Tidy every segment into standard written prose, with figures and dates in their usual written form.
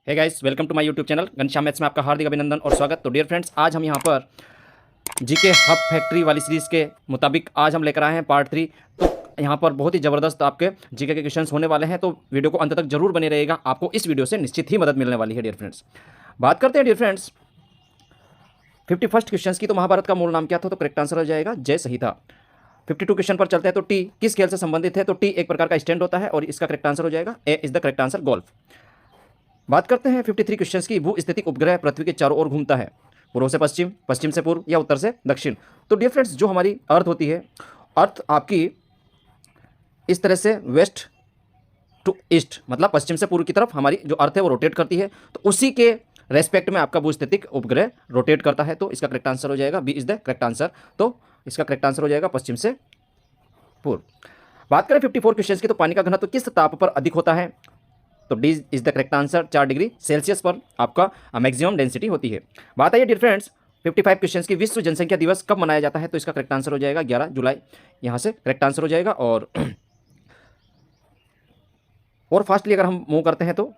Hey guys, welcome to my YouTube channel Ghanshyam maths में आपका हार्दिक अभिनंदन और स्वागत। तो डियर फ्रेंड्स, आज हम यहाँ पर जीके हब फैक्ट्री वाली सीरीज़ के मुताबिक आज हम लेकर आए हैं पार्ट 3। तो यहाँ पर बहुत ही ज़बरदस्त आपके जीके के क्वेश्चंस होने वाले हैं, तो वीडियो को अंत तक जरूर बने रहेगा। आपको इस वीडियो से निश्चित ही मदद मिलने वाली है। डियर फ्रेंड्स, बात करते हैं डियर फ्रेंड्स 51st क्वेश्चन की। तो महाभारत का मूल नाम क्या था? तो करेक्ट आंसर हो जाएगा जय सही था। 52 क्वेश्चन पर चलते हैं। तो टी किस खेल से संबंधित है? तो टी एक प्रकार का स्टैंड होता है और इसका करेक्ट आंसर हो जाएगा A is the correct answer, golf. बात करते हैं 53 क्वेश्चंस की। भू स्थितिक उपग्रह पृथ्वी के चारों ओर घूमता है, पूर्व से पश्चिम, पश्चिम से पूर्व या उत्तर से दक्षिण। तो डियर फ्रेंड्स, जो हमारी अर्थ होती है, अर्थ आपकी इस तरह से वेस्ट टू ईस्ट, मतलब पश्चिम से पूर्व की तरफ हमारी जो अर्थ है वो रोटेट करती है। तो उसी के रेस्पेक्ट में आपका भूस्थितिक उपग्रह रोटेट करता है। तो इसका करेक्ट आंसर हो जाएगा B is the correct answer. तो इसका करेक्ट आंसर हो जाएगा पश्चिम से पूर्व। बात करें 54 क्वेश्चन की। तो पानी का घनत्व किस ताप पर अधिक होता है? तो D is the correct answer. 4 degree Celsius पर आपका मैक्सिमम डेंसिटी होती है। बात आइए डियर फ्रेंड्स 55 क्वेश्चन की। विश्व जनसंख्या दिवस कब मनाया जाता है? तो इसका करेक्ट आंसर हो जाएगा 11 जुलाई। यहाँ से करेक्ट आंसर हो जाएगा। और फास्टली अगर हम मूव करते हैं तो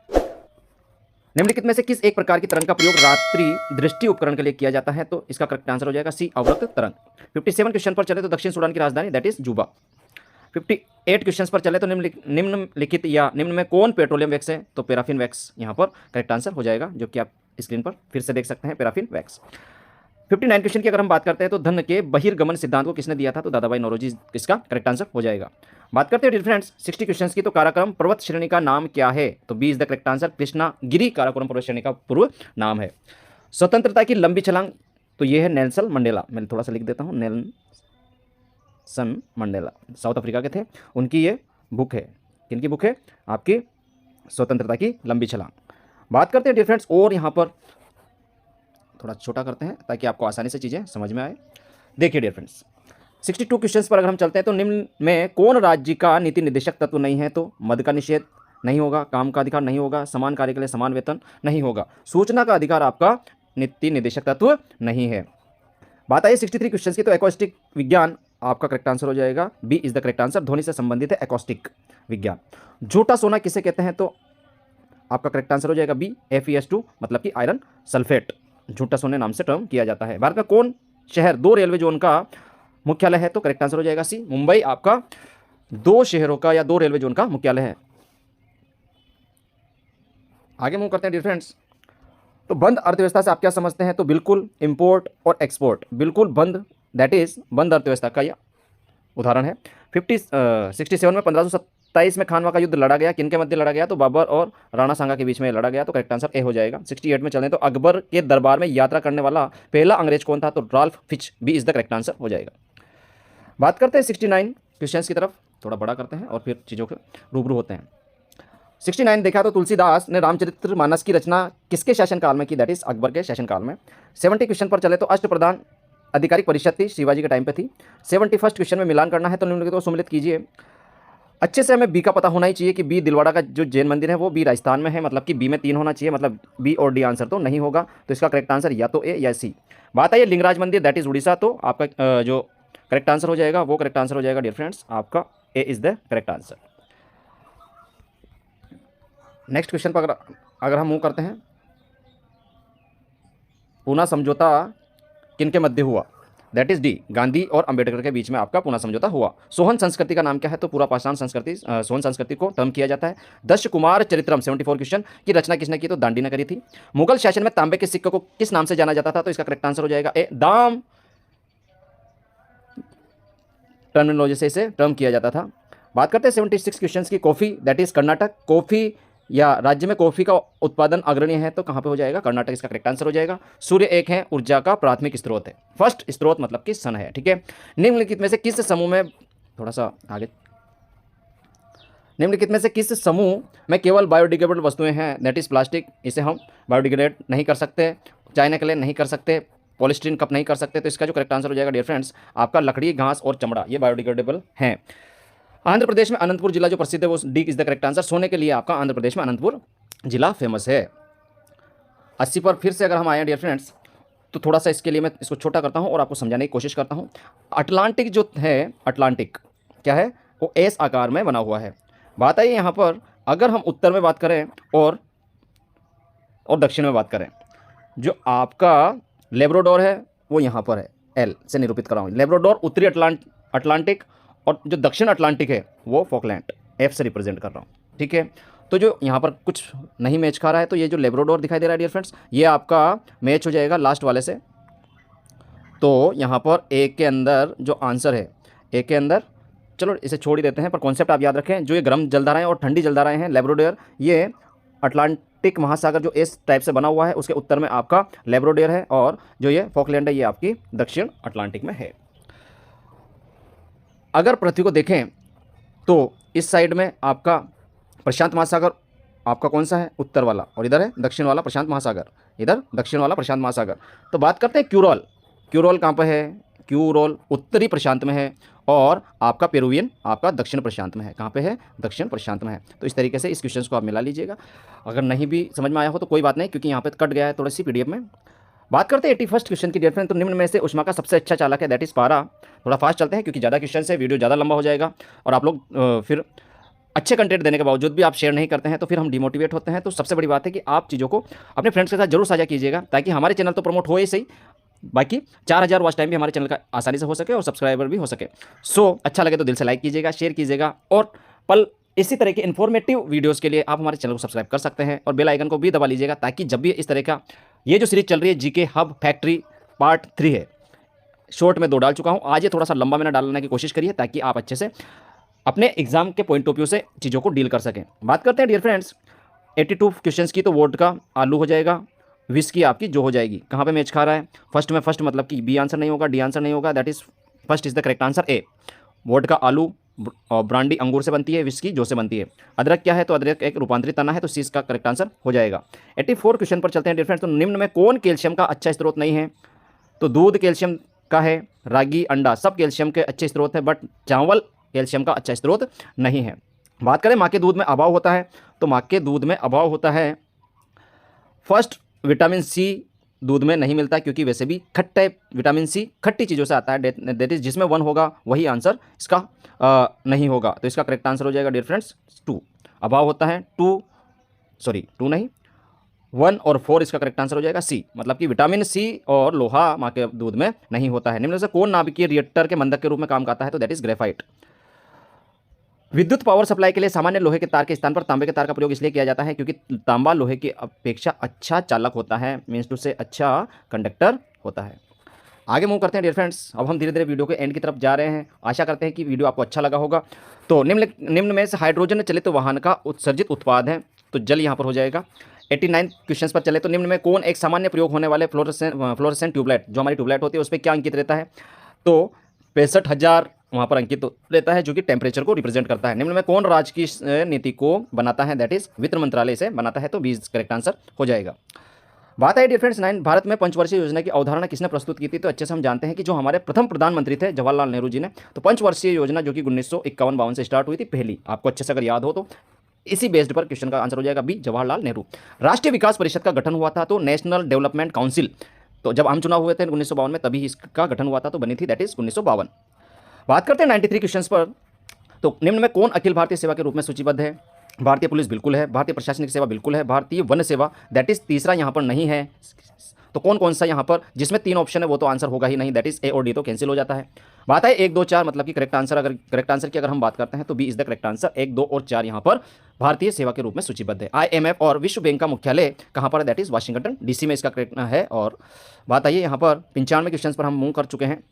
निम्नलिखित में से किस एक प्रकार की तरंग का प्रयोग रात्रि दृष्टि उपकरण के लिए किया जाता है? तो इसका करेक्ट आंसर हो जाएगा सी, अवरक्त तरंग। 57 क्वेश्चन पर चले तो दक्षिण सूडान की राजधानी दैट इज जुबा। 58 क्वेश्चन पर चले तो निम्नलिखित या निम्न में कौन पेट्रोलियम वैक्स है? तो पैराफिन वैक्स यहाँ पर करेक्ट आंसर हो जाएगा, जो कि आप स्क्रीन पर फिर से देख सकते हैं, पैराफिन वैक्स। 59 क्वेश्चन की अगर हम बात करते हैं तो धन के बहिर्गमन सिद्धांत को किसने दिया था? तो दादाभाई नौरोजी इसका करेक्ट आंसर हो जाएगा। बात करते हैं फ्रेंड्स 60 क्वेश्चन की। तो काराकोरम पर्वत श्रेणी का नाम क्या है? तो B is the correct answer, Krishnagiri Karakoram पर्वत श्रेणी का पूर्व नाम है। स्वतंत्रता की लंबी छलांग, तो ये है नेल्सन मंडेला। मैं थोड़ा सा लिख देता हूँ, नेल्सन मंडेला साउथ अफ्रीका के थे। उनकी ये बुक है, किनकी बुक है? आपकी स्वतंत्रता की लंबी छलांग। बात करते हैं डियर फ्रेंड्स, और यहाँ पर थोड़ा छोटा करते हैं ताकि आपको आसानी से चीज़ें समझ में आए। देखिए डियर फ्रेंड्स 62 क्वेश्चंस पर अगर हम चलते हैं तो निम्न में कौन राज्य का नीति निर्देशक तत्व नहीं है? तो मद का निषेध नहीं होगा, काम का अधिकार नहीं होगा, समान कार्य के लिए समान वेतन नहीं होगा, सूचना का अधिकार आपका नीति निर्देशक तत्व नहीं है। बात आई 63 क्वेश्चन की। तो एकॉस्टिक विज्ञान आपका करेक्ट आंसर हो जाएगा B is the correct answer, ध्वनि से संबंधित है एकॉस्टिक विज्ञान। झूठा सोना किसे कहते हैं? तो आपका करेक्ट आंसर हो जाएगा बी, FeS2 मतलब कि आयरन सल्फेट, झूठा सोने नाम से टर्म किया जाता है। भारत में कौन शहर 2 रेलवे जोन का मुख्यालय है? तो करेक्ट आंसर हो जाएगा सी, मुंबई आपका 2 शहरों का या 2 रेलवे जोन का मुख्यालय है। आगे मूव करते हैं डियर फ्रेंड्स। तो बंद अर्थव्यवस्था से आप क्या समझते हैं? तो बिल्कुल इंपोर्ट और एक्सपोर्ट, बिल्कुल बंद, दैट इज बंद अर्थव्यवस्था का यह उदाहरण है। 67 में 1527 में खानवा का युद्ध लड़ा गया, किनके मध्य लड़ा गया? तो बाबर और राणा सांगा के बीच में लड़ा गया। तो करेक्ट आंसर ए हो जाएगा। 68 में चलें तो अकबर के दरबार में यात्रा करने वाला पहला अंग्रेज कौन था? तो Ralph Fitch, B is the correct answer हो जाएगा। बात करते हैं 69 क्वेश्चन की तरफ, थोड़ा बड़ा करते हैं और फिर चीज़ों के रूबरू होते हैं। 69 देखा तो तुलसीदास ने रामचरितमानस की रचना किसके शासनकाल में की? दैट इज अकबर के शासनकाल में। 70 क्वेश्चन पर चले तो अष्टप्रधान आधिकारिक परिषद थी, शिवाजी के टाइम पे थी। 71st क्वेश्चन में मिलान करना है तो निम्नलिखित को सम्मिलित कीजिए। अच्छे से हमें बी का पता होना ही चाहिए कि बी दिलवाड़ा का जो जैन मंदिर है वो बी राजस्थान में है, मतलब कि बी में 3 होना चाहिए, मतलब बी और डी आंसर तो नहीं होगा। तो इसका करेक्ट आंसर या तो ए या सी। बात आई लिंगराज मंदिर दैट इज उड़ीसा, तो आपका जो करेक्ट आंसर हो जाएगा वो करेक्ट आंसर हो जाएगा डियर फ्रेंड्स आपका A is the correct answer. Next question पर अगर हम मूव करते हैं, पूना समझौता किनके मध्य हुआ? दैट इज डी, गांधी और अंबेडकर के बीच में आपका पूना समझौता हुआ। सोहन संस्कृति का नाम क्या है? तो पूरा पाषाण संस्कृति, सोहन संस्कृति को टर्म किया जाता है। दश कुमार चरित्रम 74 क्वेश्चन की रचना किसने की? तो दांडी ने करी थी। मुगल शासन में तांबे के सिक्के को किस नाम से जाना जाता था? तो इसका करेक्ट आंसर हो जाएगा ए, दाम टर्मिनोलॉजी से इसे टर्म किया जाता था। बात करते हैं 76 क्वेश्चन की। Coffee that is Karnataka, coffee या राज्य में कॉफी का उत्पादन अग्रणी है तो कहाँ पे हो जाएगा? कर्नाटक, इसका करेक्ट आंसर हो जाएगा। सूर्य एक है, ऊर्जा का प्राथमिक स्रोत है, फर्स्ट स्रोत मतलब कि सन है, ठीक है। निम्नलिखित में से किस समूह में, थोड़ा सा आगे, निम्नलिखित में से किस समूह में केवल बायोडिग्रेडेबल वस्तुएं हैं? दैट इज प्लास्टिक, इसे हम बायोडिग्रेड नहीं कर सकते, चाइना के लिए नहीं कर सकते, पॉलिस्टीन कप नहीं कर सकते। तो इसका जो करेक्ट आंसर हो जाएगा डियर फ्रेंड्स आपका लकड़ी, घास और चमड़ा, ये बायोडिग्रेडेबल हैं। आंध्र प्रदेश में अनंतपुर जिला जो प्रसिद्ध है वो D is the correct answer. सोने के लिए आपका आंध्र प्रदेश में अनंतपुर जिला फेमस है। 80 पर फिर से अगर हम आए डियर फ्रेंड्स तो थोड़ा सा इसके लिए मैं इसको छोटा करता हूं और आपको समझाने की कोशिश करता हूं। अटलांटिक जो है, अटलांटिक क्या है? वो एस आकार में बना हुआ है। बात आई यहाँ पर अगर हम उत्तर में बात करें और और दक्षिण में बात करें, जो आपका लेब्राडोर है वो यहाँ पर है, एल से निरूपित कर रहा हूँ। लेब्राडोर उत्तरी अटलांटिक और जो दक्षिण अटलांटिक है वो फॉकलैंड, एफ से रिप्रेजेंट कर रहा हूँ, ठीक है। तो जो यहाँ पर कुछ नहीं मैच खा रहा है, तो ये जो लेब्राडोर दिखाई दे रहा है डियर फ्रेंड्स, ये आपका मैच हो जाएगा लास्ट वाले से। तो यहाँ पर ए के अंदर जो आंसर है, ए के अंदर, चलो इसे छोड़ ही देते हैं, पर कॉन्सेप्ट आप याद रखें, जो ये गर्म जलधाराएं और ठंडी जलधाराएं हैं लेब्राडोर, ये अटलांटिक महासागर जो इस टाइप से बना हुआ है उसके उत्तर में आपका लेब्राडोर है, और जो ये फॉकलैंड है ये आपकी दक्षिण अटलांटिक में है। अगर पृथ्वी को देखें तो इस साइड में आपका प्रशांत महासागर आपका कौन सा है, उत्तर वाला, और इधर है दक्षिण वाला प्रशांत महासागर, इधर दक्षिण वाला प्रशांत महासागर। तो बात करते हैं क्यूरोल, क्यूरोल कहाँ पर है, क्यूरोल उत्तरी प्रशांत में है, और आपका पेरुवियन आपका दक्षिण प्रशांत में है। कहाँ पे है, दक्षिण प्रशांत में है। तो इस तरीके से इस क्वेश्चन को आप मिला लीजिएगा। अगर नहीं भी समझ में आया हो तो कोई बात नहीं, क्योंकि यहाँ पे कट गया है थोड़ी सी पीडीएफ में। बात करते हैं 81st क्वेश्चन की डियर फ्रेंड। तो निम्न में से ऊष्मा का सबसे अच्छा चालक है, दैट इज पारा। थोड़ा फास्ट चलते हैं क्योंकि ज़्यादा क्वेश्चन से वीडियो ज़्यादा लंबा हो जाएगा, और आप लोग फिर अच्छे कंटेंट देने के बावजूद भी आप शेयर नहीं करते हैं तो फिर हम डिमोटिवेट होते हैं। तो सबसे बड़ी बात है कि आप चीज़ों को अपने फ्रेंड्स के साथ जरूर साझा कीजिएगा, ताकि हमारे चैनल तो प्रमोट हो ही सही, बाकी 4000 वॉच टाइम भी हमारे चैनल का आसानी से हो सके और सब्सक्राइबर भी हो सके। अच्छा लगे तो दिल से लाइक कीजिएगा, शेयर कीजिएगा, और इसी तरह के इन्फॉर्मेटिव वीडियोस के लिए आप हमारे चैनल को सब्सक्राइब कर सकते हैं, और बेल आइकन को भी दबा लीजिएगा, ताकि जब भी इस तरह का ये जो सीरीज चल रही है जीके हब फैक्ट्री पार्ट 3 है, शॉर्ट में 2 डाल चुका हूँ, आज ये थोड़ा सा लंबा मैंने डालने की कोशिश करी है, ताकि आप अच्छे से अपने एग्जाम के पॉइंट ऑफ व्यू से चीज़ों को डील कर सकें। बात करते हैं डियर फ्रेंड्स 82 क्वेश्चंस की। तो वोडका आलू हो जाएगा, विस्की आपकी जो हो जाएगी। कहाँ पे मैच खा रहा है, फर्स्ट में, फर्स्ट मतलब कि बी आंसर नहीं होगा, डी आंसर नहीं होगा, that is first is the correct answer A. Vodka आलू और ब्रांडी अंगूर से बनती है, विस्की जो से बनती है। अदरक क्या है, तो अदरक एक रूपांतरित तना है, तो सी इसका करेक्ट आंसर हो जाएगा। 84 क्वेश्चन पर चलते हैं डियर फ्रेंड्स। तो निम्न में कौन कैल्शियम का अच्छा स्रोत नहीं है, तो दूध कैल्शियम का है, रागी अंडा सब कैल्शियम के अच्छे स्रोत है, बट चावल कैल्शियम का अच्छा स्रोत नहीं है। बात करें माँ के दूध में अभाव होता है, तो माँ के दूध में अभाव होता है, फर्स्ट विटामिन सी दूध में नहीं मिलता, क्योंकि वैसे भी खट्टे विटामिन सी खट्टी चीज़ों से आता है, दैट इज जिसमें 1 होगा वही आंसर इसका नहीं होगा। तो इसका करेक्ट आंसर हो जाएगा डियर फ्रेंड्स 2। अभाव होता है 2 नहीं 1 और 4 इसका करेक्ट आंसर हो जाएगा सी, मतलब कि विटामिन सी और लोहा माँ के दूध में नहीं होता है। निम्न से कौन नाभिकीय रिएक्टर के मंदक के रूप में काम करता है, तो दैट इज ग्रेफाइट। विद्युत पावर सप्लाई के लिए सामान्य लोहे के तार के स्थान पर तांबे के तार का प्रयोग इसलिए किया जाता है क्योंकि तांबा लोहे की अपेक्षा अच्छा चालक होता है, मीन्स टू से अच्छा कंडक्टर होता है। आगे मूव करते हैं डियर फ्रेंड्स। अब हम धीरे धीरे वीडियो के एंड की तरफ जा रहे हैं। आशा करते हैं कि वीडियो आपको अच्छा लगा होगा। तो निम्न में से हाइड्रोजन चलित वाहन का उत्सर्जित उत्पाद है, तो जल यहाँ पर हो जाएगा। 89 क्वेश्चन पर चले तो निम्न में कौन एक सामान्य प्रयोग होने वाले फ्लोरेसेंट ट्यूबलाइट, जो हमारी ट्यूबलाइट होती है उस पर क्या अंकित रहता है, तो 65,000 वहाँ पर अंकित रहता है, जो कि टेम्परेचर को रिप्रेजेंट करता है। निम्न में कौन राज्य की नीति को बनाता है, दैट इज वित्त मंत्रालय से बनाता है, तो 20 करेक्ट आंसर हो जाएगा। बात है डियर फ्रेंड्स 9, भारत में पंचवर्षीय योजना की अवधारणा किसने प्रस्तुत की थी, तो अच्छे से हम जानते हैं कि जो हमारे प्रथम प्रधानमंत्री थे जवाहरलाल नेहरू जी ने। तो पंचवर्षीय योजना जो कि 1951-52 से स्टार्ट हुई थी पहली, आपको अच्छे से अगर याद हो तो इसी बेस्ड पर क्वेश्चन का आंसर हो जाएगा बी, जवाहरलाल नेहरू। राष्ट्रीय विकास परिषद का गठन हुआ था, तो नेशनल डेवलपमेंट काउंसिल, तो जब हम चुनाव हुए थे 1952 में तभी इसका गठन हुआ था, तो बनी थी, दैट इज 1952। बात करते हैं 93 क्वेश्चंस पर। तो निम्न में कौन अखिल भारतीय सेवा के रूप में सूचीबद्ध है, भारतीय पुलिस बिल्कुल है, भारतीय प्रशासनिक सेवा बिल्कुल है, भारतीय वन सेवा दैट इज तीसरा यहाँ पर नहीं है। तो कौन सा यहाँ पर जिसमें 3 ऑप्शन है वो तो आंसर होगा ही नहीं, दैट इज ए और डी, तो कैंसिल हो जाता है। बात है 1, 2, 4 मतलब कि करेक्ट आंसर, अगर करेक्ट आंसर की अगर हम बात करते हैं तो B is the correct answer. 1, 2 और 4 यहाँ पर भारतीय सेवा के रूप में सूचीबद्ध है। IMF और विश्व बैंक का मुख्यालय कहाँ पर है, दैट इज वाशिंगटन DC में इसका करेक्ट है। और बात आइए यहाँ पर 95 क्वेश्चन पर हम मूव कर चुके हैं।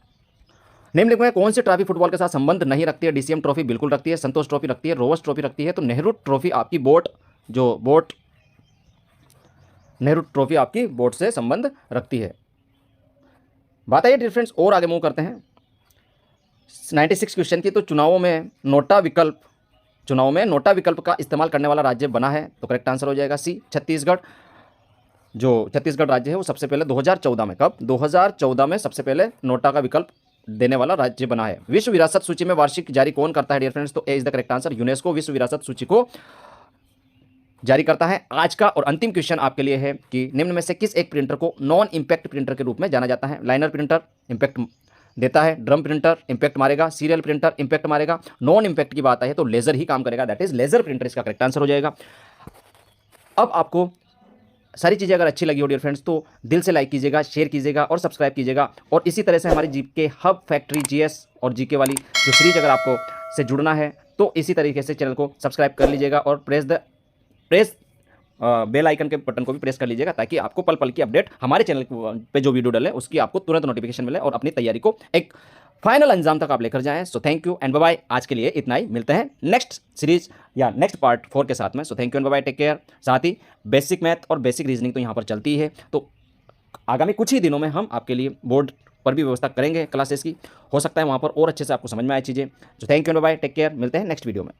निम्नलिखित में कौन सी ट्रॉफी फुटबॉल के साथ संबंध नहीं रखती है, DCM ट्रॉफी बिल्कुल रखती है, संतोष ट्रॉफी रखती है, रोवर्स ट्रॉफी रखती है, तो नेहरू ट्रॉफी आपकी नेहरू ट्रॉफी आपकी बोट से संबंध रखती है। बात आइए डियर फ्रेंड्स और आगे मूव करते हैं 96 क्वेश्चन की। तो चुनावों में नोटा विकल्प का इस्तेमाल करने वाला राज्य बना है, तो करेक्ट आंसर हो जाएगा सी, छत्तीसगढ़। जो छत्तीसगढ़ राज्य है वो सबसे पहले 2014 में, कब 2014 में सबसे पहले नोटा का विकल्प देने वाला राज्य बना है। विश्व विरासत सूची में वार्षिक जारी कौन करता है डियर फ्रेंड्स, तो A is the correct answer, UNESCO विश्व विरासत सूची को जारी करता है। आज का और अंतिम क्वेश्चन आपके लिए है कि निम्न में से किस एक प्रिंटर को नॉन इंपैक्ट प्रिंटर के रूप में जाना जाता है। लाइनर प्रिंटर इंपैक्ट देता है, ड्रम प्रिंटर इंपैक्ट मारेगा, सीरियल प्रिंटर इंपैक्ट मारेगा, नॉन इंपैक्ट की बात है तो लेजर ही काम करेगा, दैट इज लेजर प्रिंटर इसका करेक्ट आंसर हो जाएगा। अब आपको सारी चीज़ें अगर अच्छी लगी हो डियर फ्रेंड्स तो दिल से लाइक कीजिएगा, शेयर कीजिएगा और सब्सक्राइब कीजिएगा। और इसी तरह से हमारी जीके हब फैक्ट्री जीएस और जीके वाली जो सीरीज अगर आपको से जुड़ना है तो इसी तरीके से चैनल को सब्सक्राइब कर लीजिएगा और प्रेस बेल आइकन के बटन को भी प्रेस कर लीजिएगा ताकि आपको पल पल की अपडेट हमारे चैनल पे जो वीडियो डले उसकी आपको तुरंत नोटिफिकेशन मिले और अपनी तैयारी को एक फाइनल अंजाम तक आप लेकर जाएं। So thank you and bye bye. आज के लिए इतना ही, मिलते हैं नेक्स्ट सीरीज या नेक्स्ट पार्ट 4 के साथ में। So thank you and bye bye, take care. साथ ही बेसिक मैथ और बेसिक रीजनिंग तो यहाँ पर चलती है, तो आगामी कुछ ही दिनों में हम आपके लिए बोर्ड पर भी व्यवस्था करेंगे क्लासेस की। हो सकता है वहाँ पर और अच्छे से आपको समझ में आए चीज़ें। तो thank you and bye bye, take care. मिलते हैं नेक्स्ट वीडियो में।